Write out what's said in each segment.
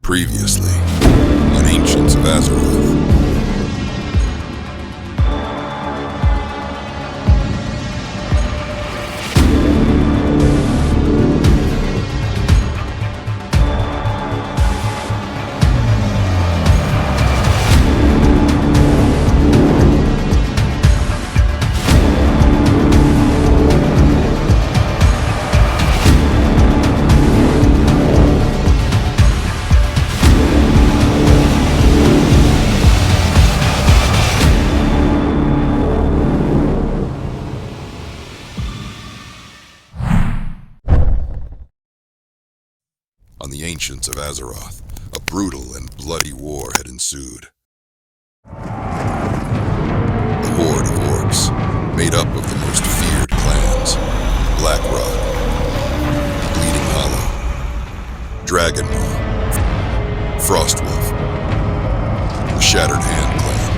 Previously, on Ancients of Azeroth. On the Ancients of Azeroth, a brutal and bloody war had ensued. The horde of orcs, made up of the most feared clans, Blackrock, Bleeding Hollow, Draenor, Frostwolf, the Shattered Hand clan,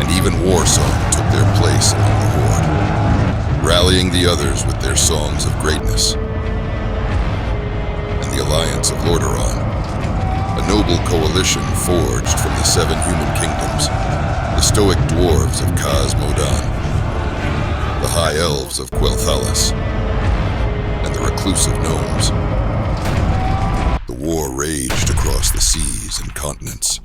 and even Warsong took their place among the horde, rallying the others with their songs of greatness. The Alliance of Lordaeron, a noble coalition forged from the 7 human kingdoms, the stoic dwarves of Khaz Modan, the high elves of Quel'Thalas, and the reclusive gnomes. The war raged across the seas and continents,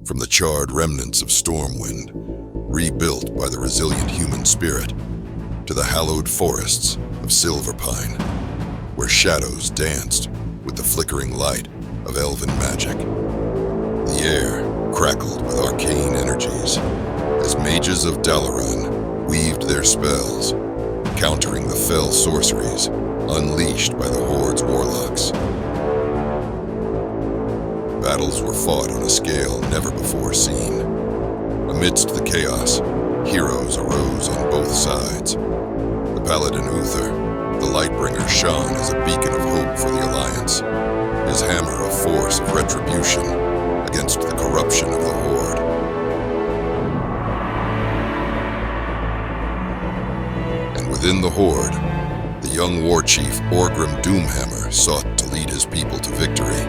from the charred remnants of Stormwind, rebuilt by the resilient human spirit, to the hallowed forests of Silverpine, where shadows danced with the flickering light of elven magic. The air crackled with arcane energies as mages of Dalaran weaved their spells, countering the fell sorceries unleashed by the Horde's warlocks. Battles were fought on a scale never before seen. Amidst the chaos, heroes arose on both sides. The Paladin Uther, the Lightbringer, shone as a beacon of hope for the Alliance, his hammer a force of retribution against the corruption of the Horde. And within the Horde, the young war chief Orgrim Doomhammer sought to lead his people to victory,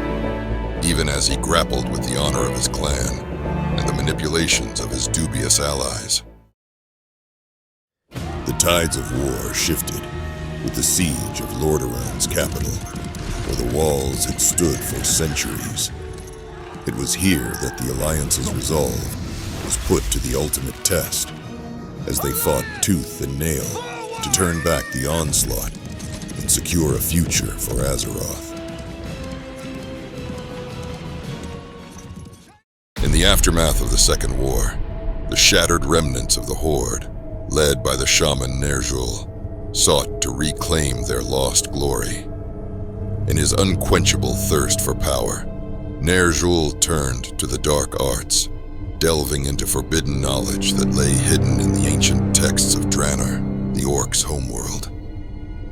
even as he grappled with the honor of his clan and the manipulations of his dubious allies. The tides of war shifted with the siege of Lordaeron's capital, where the walls had stood for centuries. It was here that the Alliance's resolve was put to the ultimate test, as they fought tooth and nail to turn back the onslaught and secure a future for Azeroth. In the aftermath of the Second War, the shattered remnants of the Horde, led by the shaman Ner'zhul, sought to reclaim their lost glory. In his unquenchable thirst for power, Ner'zhul turned to the dark arts, delving into forbidden knowledge that lay hidden in the ancient texts of Draenor, the orcs' homeworld.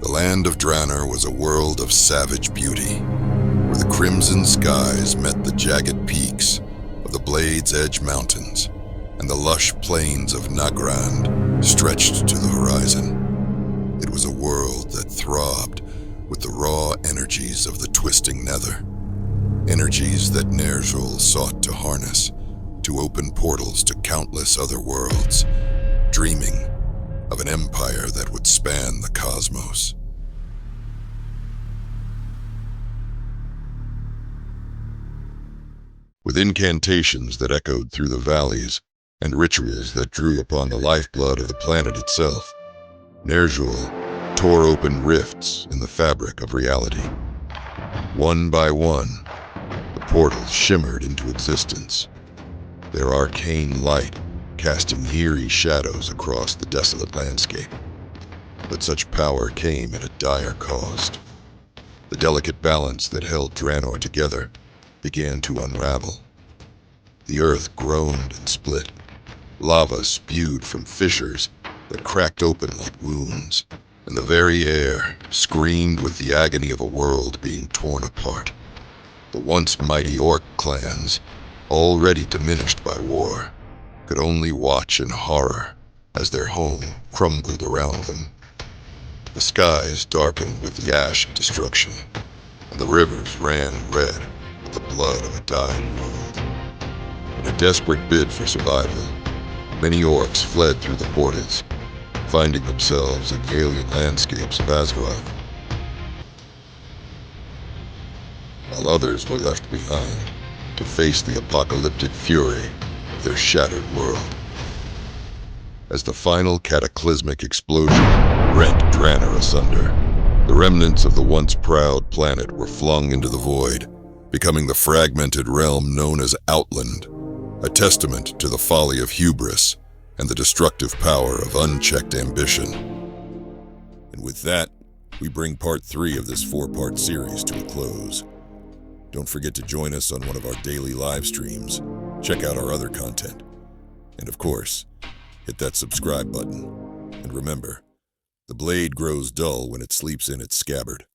The land of Draenor was a world of savage beauty, where the crimson skies met the jagged peaks of the Blade's Edge Mountains, and the lush plains of Nagrand stretched to the horizon. It was a world that throbbed with the raw energies of the twisting nether, energies that Ner'zhul sought to harness to open portals to countless other worlds, dreaming of an empire that would span the cosmos. With incantations that echoed through the valleys and rituals that drew upon the lifeblood of the planet itself, Ner'zhul tore open rifts in the fabric of reality. One by one, the portals shimmered into existence, their arcane light casting eerie shadows across the desolate landscape. But such power came at a dire cost. The delicate balance that held Draenor together began to unravel. The earth groaned and split. Lava spewed from fissures that cracked open like wounds, and the very air screamed with the agony of a world being torn apart. The once mighty orc clans, already diminished by war, could only watch in horror as their home crumbled around them. The skies darkened with the ash of destruction, and the rivers ran red with the blood of a dying world. In a desperate bid for survival, many orcs fled through the portals, finding themselves in the alien landscapes of Azeroth, while others were left behind to face the apocalyptic fury of their shattered world. As the final cataclysmic explosion rent Draenor asunder, the remnants of the once proud planet were flung into the void, becoming the fragmented realm known as Outland, a testament to the folly of hubris and the destructive power of unchecked ambition. And with that, we bring part 3 of this 4-part series to a close. Don't forget to join us on one of our daily live streams, check out our other content, and of course, hit that subscribe button. And remember, the blade grows dull when it sleeps in its scabbard.